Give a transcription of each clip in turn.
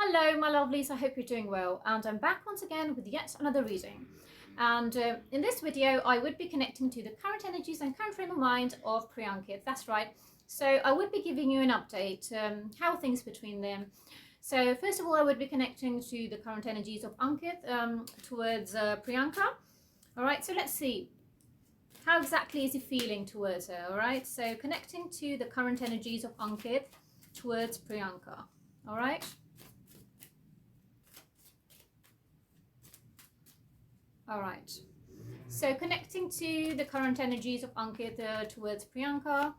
Hello my lovelies, I hope you're doing well, and I'm back once again with yet another reading. And in this video I would be connecting to the current energies and current frame of mind of Priyanka. That's right. So I would be giving you an update, how are things between them. So first of all I would be connecting to the current energies of Ankit towards Priyanka. Alright, so let's see. How exactly is he feeling towards her? Alright, so connecting to the current energies of Ankit towards Priyanka. Alright. Alright, so connecting to the current energies of Ankit towards Priyanka.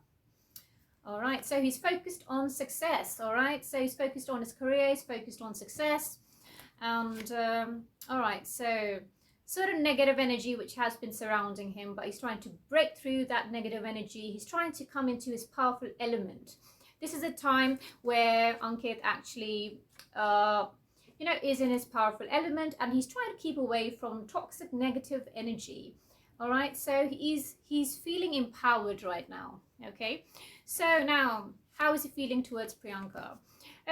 Alright, so he's focused on success. Alright, so he's focused on his career, he's focused on success. And alright, so sort of negative energy which has been surrounding him, but he's trying to break through that negative energy. He's trying to come into his powerful element. This is a time where Ankit actually is in his powerful element, and he's trying to keep away from toxic negative energy. All right, so he's feeling empowered right now. Okay, so now how is he feeling towards Priyanka?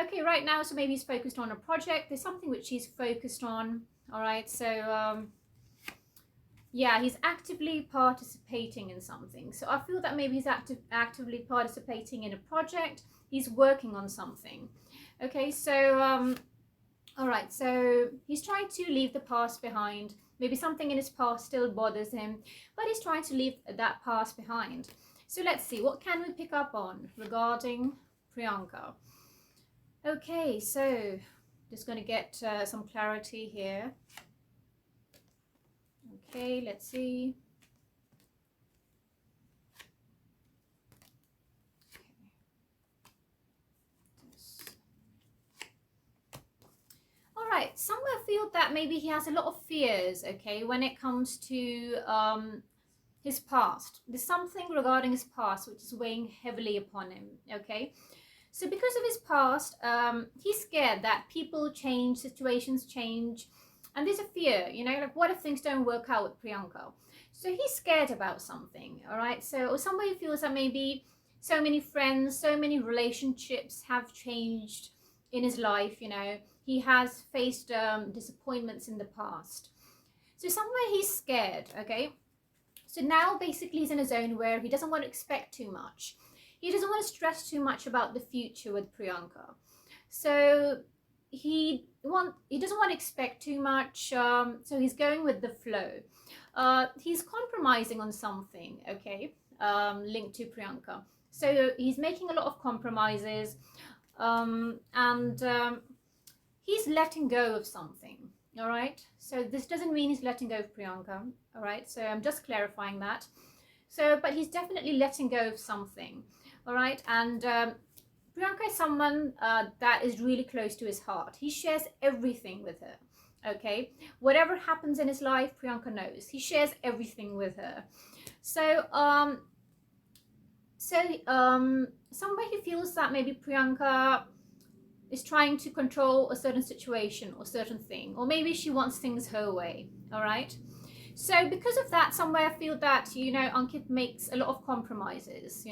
Okay, right now, so maybe he's focused on a project. There's something which he's focused on. All right, so yeah, he's actively participating in something. So I feel that maybe he's actively participating in a project. He's working on something. Okay, so all right, so he's trying to leave the past behind. Maybe something in his past still bothers him, but he's trying to leave that past behind. So let's see, what can we pick up on regarding Priyanka? Okay, so just going to get some clarity here. Okay, let's see. Alright, somewhere I feel that maybe he has a lot of fears, okay, when it comes to his past. There's something regarding his past which is weighing heavily upon him, okay? So because of his past, he's scared that people change, situations change, and there's a fear, like what if things don't work out with Priyanka? So he's scared about something, all right? So somebody feels that maybe so many friends, so many relationships have changed in his life, He has faced disappointments in the past. So somewhere he's scared, okay? So now basically he's in a zone where he doesn't want to expect too much. He doesn't want to stress too much about the future with Priyanka. So he doesn't want to expect too much, so he's going with the flow. He's compromising on something, okay, linked to Priyanka. So he's making a lot of compromises, and he's letting go of something. All right, so this doesn't mean he's letting go of Priyanka. All right, so I'm just clarifying that. So but he's definitely letting go of something. All right, and Priyanka is someone that is really close to his heart. He shares everything with her. Okay, whatever happens in his life, Priyanka knows. He shares everything with her. So somewhere he feels that maybe Priyanka is trying to control a certain situation or certain thing, or maybe she wants things her way. All right, so because of that, somewhere I feel that Ankit makes a lot of compromises.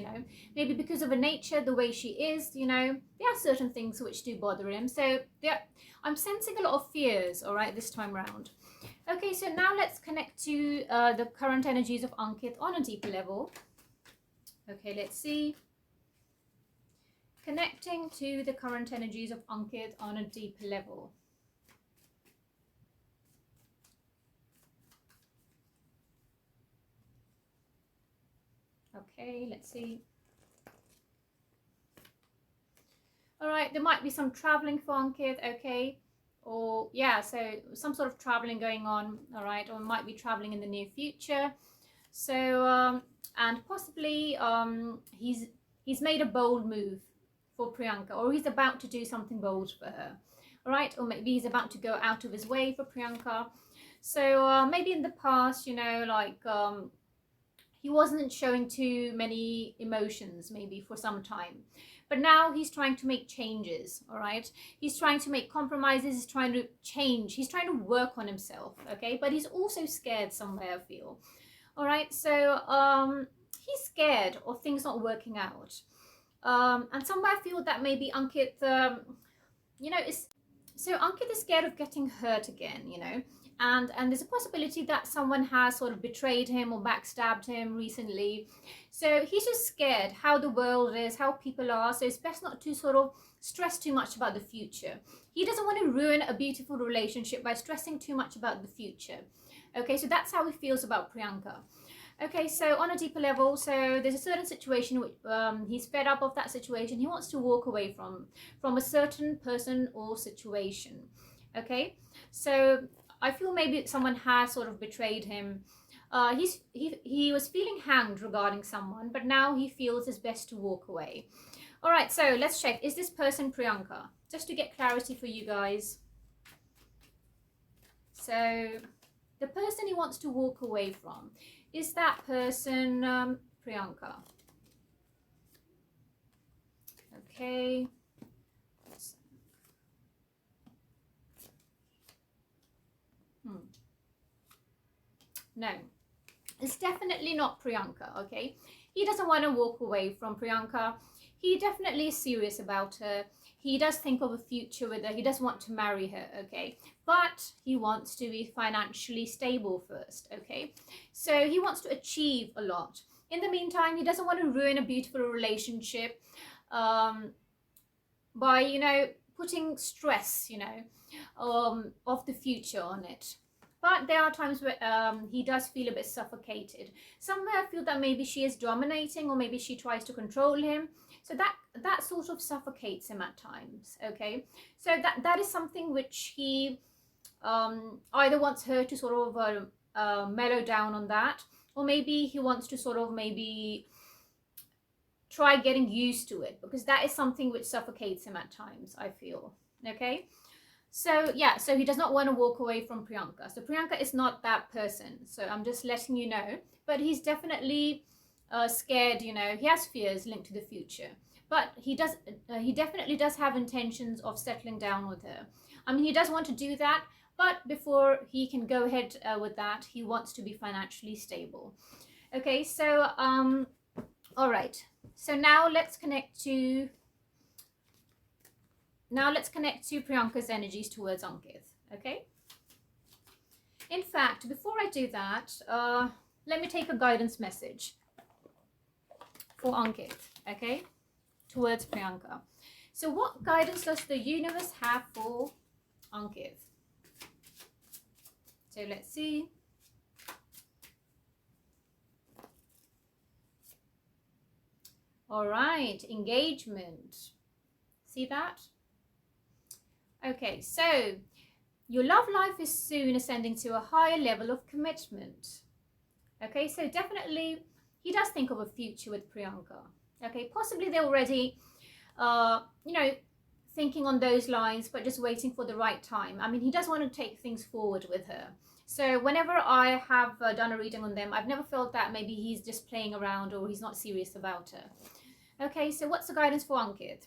Maybe because of her nature, the way she is, there are certain things which do bother him. So yeah, I'm sensing a lot of fears, all right, this time around. Okay, so now let's connect to the current energies of Ankit on a deeper level. Okay, let's see. Connecting to the current energies of Ankit on a deeper level. Okay, let's see. All right, there might be some traveling for Ankit, okay? Or yeah, so some sort of traveling going on, all right? Or might be traveling in the near future. So, and possibly he's made a bold move for Priyanka, or he's about to do something bold for her, all right? Or maybe he's about to go out of his way for Priyanka. So maybe in the past, he wasn't showing too many emotions maybe for some time, but now he's trying to make changes. All right, he's trying to make compromises, he's trying to change, he's trying to work on himself. Okay, but he's also scared somewhere, I feel. All right, so he's scared of things not working out, and somewhere I feel that maybe Ankit is So Ankit is scared of getting hurt again, you know, and there's a possibility that someone has sort of betrayed him or backstabbed him recently. So he's just scared how the world is, how people are. So it's best not to sort of stress too much about the future. He doesn't want to ruin a beautiful relationship by stressing too much about the future. Okay, so that's how he feels about Priyanka. Okay, so on a deeper level, so there's a certain situation which he's fed up of that situation. He wants to walk away from a certain person or situation. Okay, so I feel maybe someone has sort of betrayed him. He was feeling hanged regarding someone, but now he feels it's best to walk away. All right, so let's check. Is this person Priyanka? Just to get clarity for you guys. So the person he wants to walk away from, is that person Priyanka? Okay. No, it's definitely not Priyanka, okay? He doesn't want to walk away from Priyanka. He definitely is serious about her. He does think of a future with her. He does want to marry her, okay? But he wants to be financially stable first, okay? So he wants to achieve a lot. In the meantime, he doesn't want to ruin a beautiful relationship by, you know, putting stress, you know, of the future on it. But there are times where he does feel a bit suffocated. Somewhere I feel that maybe she is dominating, or maybe she tries to control him. So that sort of suffocates him at times, okay? So that is something which he either wants her to sort of mellow down on that, or maybe he wants to sort of maybe try getting used to it, because that is something which suffocates him at times, I feel, okay? So yeah, so he does not want to walk away from Priyanka. So Priyanka is not that person. So I'm just letting you know. But he's definitely scared, you know. He has fears linked to the future. But he definitely does have intentions of settling down with her. I mean, he does want to do that. But before he can go ahead with that, he wants to be financially stable. Okay, so, all right. So now let's connect to Priyanka's energies towards Ankit, okay? In fact, before I do that, let me take a guidance message for Ankit, okay? Towards Priyanka. So what guidance does the universe have for Ankit? So let's see. All right, engagement. See that? Okay, so your love life is soon ascending to a higher level of commitment. Okay, so definitely he does think of a future with Priyanka. Okay, possibly they're already, you know, thinking on those lines, but just waiting for the right time. I mean, he does want to take things forward with her. So whenever I have done a reading on them, I've never felt that maybe he's just playing around or he's not serious about her. Okay, so what's the guidance for Ankit?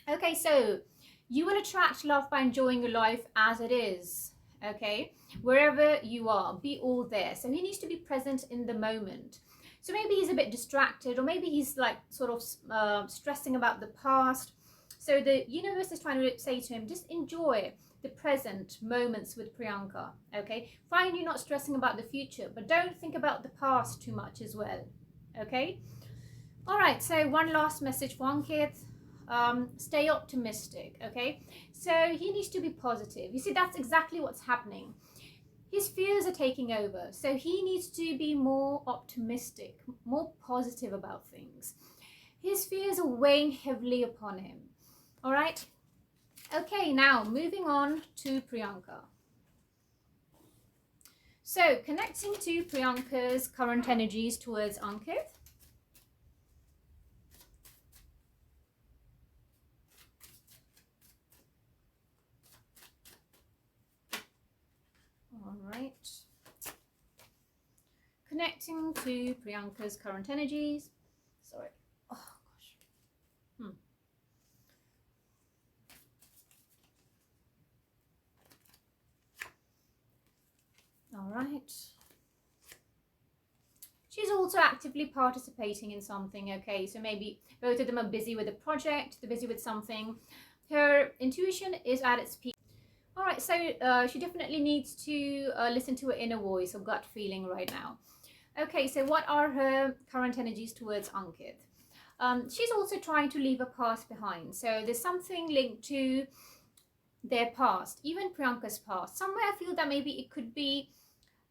Okay, so you will attract love by enjoying your life as it is, okay? Wherever you are, be all there. So he needs to be present in the moment. So maybe he's a bit distracted, or maybe he's like sort of stressing about the past. So the universe is trying to say to him, just enjoy the present moments with Priyanka, okay? Fine, you're not stressing about the future, but don't think about the past too much as well, okay? All right, so one last message for Ankit. Stay optimistic, okay? So he needs to be positive. You see, that's exactly what's happening. His fears are taking over, so he needs to be more optimistic, more positive about things. His fears are weighing heavily upon him. All right? Okay, now moving on to Priyanka. So connecting to Priyanka's current energies towards Ankit. All right. Connecting to Priyanka's current energies. Sorry. Oh, gosh. All right. She's also actively participating in something, okay? So maybe both of them are busy with a project, they're busy with something. Her intuition is at its peak. All right, so she definitely needs to listen to her inner voice or gut feeling right now. Okay, so what are her current energies towards Ankit? She's also trying to leave a past behind. So there's something linked to their past, even Priyanka's past. Somewhere I feel that maybe it could be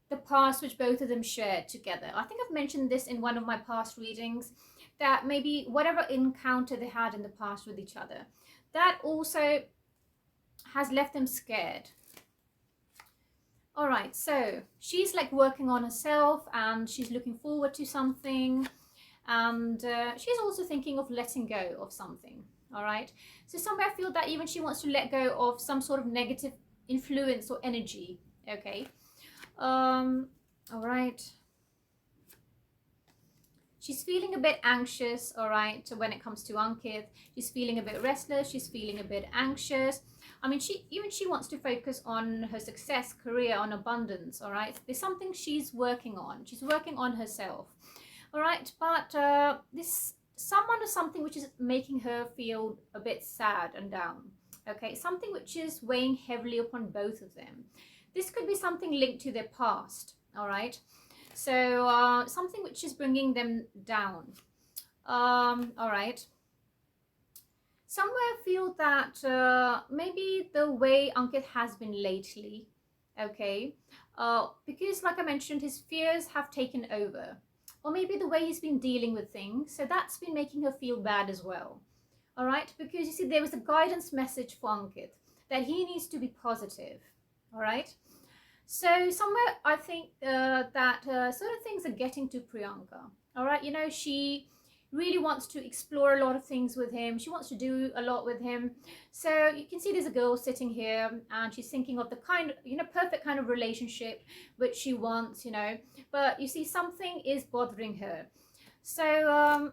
the past which both of them shared together. I think I've mentioned this in one of my past readings, that maybe whatever encounter they had in the past with each other, that also has left them scared. All right, so she's like working on herself and she's looking forward to something, and she's also thinking of letting go of something. All right, so somewhere I feel that even she wants to let go of some sort of negative influence or energy. Okay, all right, she's feeling a bit anxious. All right, when it comes to Ankit, she's feeling a bit restless, she's feeling a bit anxious. I mean, she wants to focus on her success, career, on abundance. All right, there's something she's working on. She's working on herself. All right, but this someone or something which is making her feel a bit sad and down. Okay, something which is weighing heavily upon both of them. This could be something linked to their past. All right, so something which is bringing them down. All right. Somewhere I feel that maybe the way Ankit has been lately, okay, because like I mentioned, his fears have taken over, or maybe the way he's been dealing with things, so that's been making her feel bad as well. All right, because you see, there was a guidance message for Ankit that he needs to be positive. All right, so somewhere I think that certain things are getting to Priyanka. All right, you know, she really wants to explore a lot of things with him. She wants to do a lot with him. So you can see there's a girl sitting here and she's thinking of the kind of, you know, perfect kind of relationship which she wants, you know, but you see something is bothering her. So,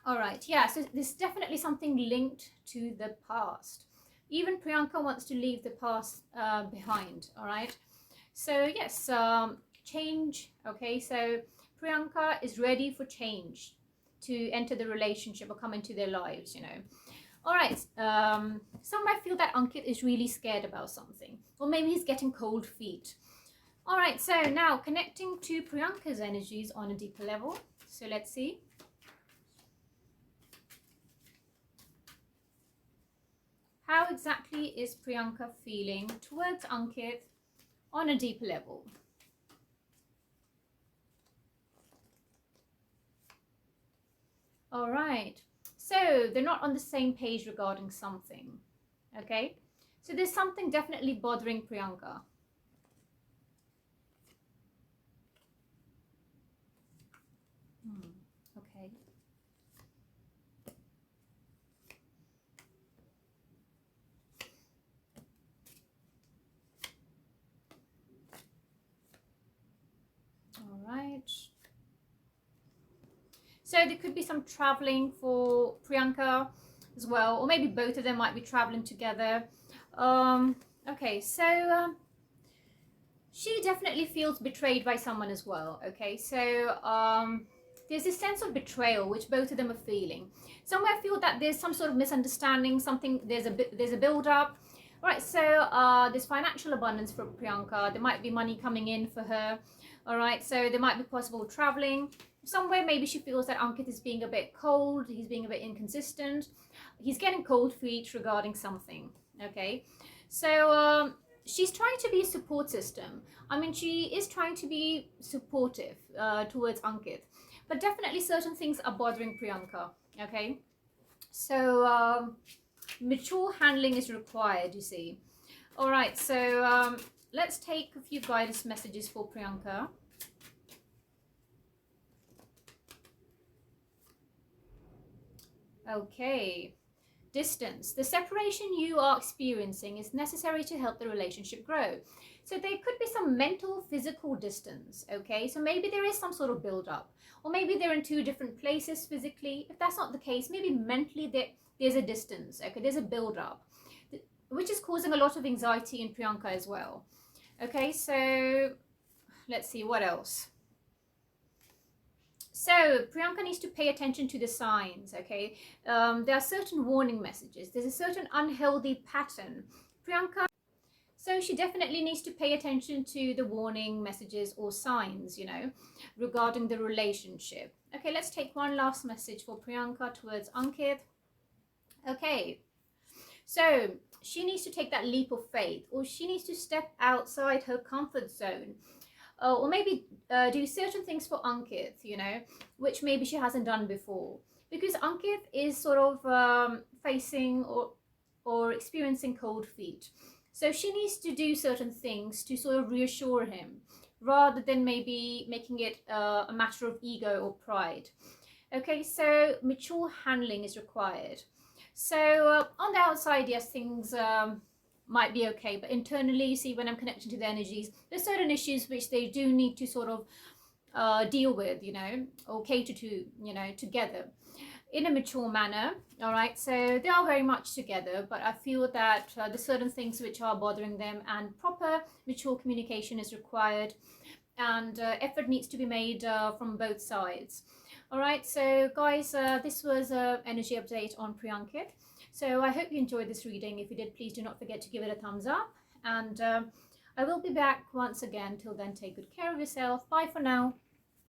all right, yeah, so there's definitely something linked to the past. Even Priyanka wants to leave the past behind, all right? So yes, change, okay, so Priyanka is ready for change to enter the relationship or come into their lives, you know. All right, some might feel that Ankit is really scared about something, or maybe he's getting cold feet. All right, so now connecting to Priyanka's energies on a deeper level. So let's see. How exactly is Priyanka feeling towards Ankit on a deeper level? All right, so they're not on the same page regarding something, okay? So there's something definitely bothering Priyanka. Okay. All right. So there could be some traveling for Priyanka as well, or maybe both of them might be traveling together. Okay, so she definitely feels betrayed by someone as well. Okay, so there's this sense of betrayal which both of them are feeling. Somewhere I feel that there's some sort of misunderstanding, something, there's a build up. All right, so there's financial abundance for Priyanka. There might be money coming in for her. All right, so there might be possible traveling. Somewhere maybe she feels that Ankit is being a bit cold, he's being a bit inconsistent, he's getting cold feet regarding something. Okay, so she's trying to be a support system. I mean, she is trying to be supportive towards Ankit, but definitely certain things are bothering Priyanka. Okay, so mature handling is required, you see. All right, so let's take a few guidance messages for Priyanka. Okay. Distance. The separation you are experiencing is necessary to help the relationship grow. So there could be some mental, physical distance, okay? So maybe there is some sort of build-up, or maybe they're in two different places physically. If that's not the case, maybe mentally there's a distance, okay? There's a build-up, which is causing a lot of anxiety in Priyanka as well. Okay, so let's see what else. So Priyanka needs to pay attention to the signs, okay? There are certain warning messages. There's a certain unhealthy pattern. Priyanka, so she definitely needs to pay attention to the warning messages or signs, you know, regarding the relationship. Okay, let's take one last message for Priyanka towards Ankit. Okay, so she needs to take that leap of faith, or she needs to step outside her comfort zone, or maybe do certain things for Ankit, you know, which maybe she hasn't done before. Because Ankit is sort of facing or experiencing cold feet. So she needs to do certain things to sort of reassure him, rather than maybe making it a matter of ego or pride. Okay, so mature handling is required. So on the outside, yes, things might be okay, but internally, you see, when I'm connecting to the energies, there's certain issues which they do need to sort of deal with, you know, or cater to, you know, together in a mature manner. All right, so they are very much together, but I feel that there's certain things which are bothering them, and proper mature communication is required, and effort needs to be made from both sides. All right, so guys, this was an energy update on Priyankit. So I hope you enjoyed this reading. If you did, please do not forget to give it a thumbs up, and I will be back once again. Till then, take good care of yourself. Bye for now.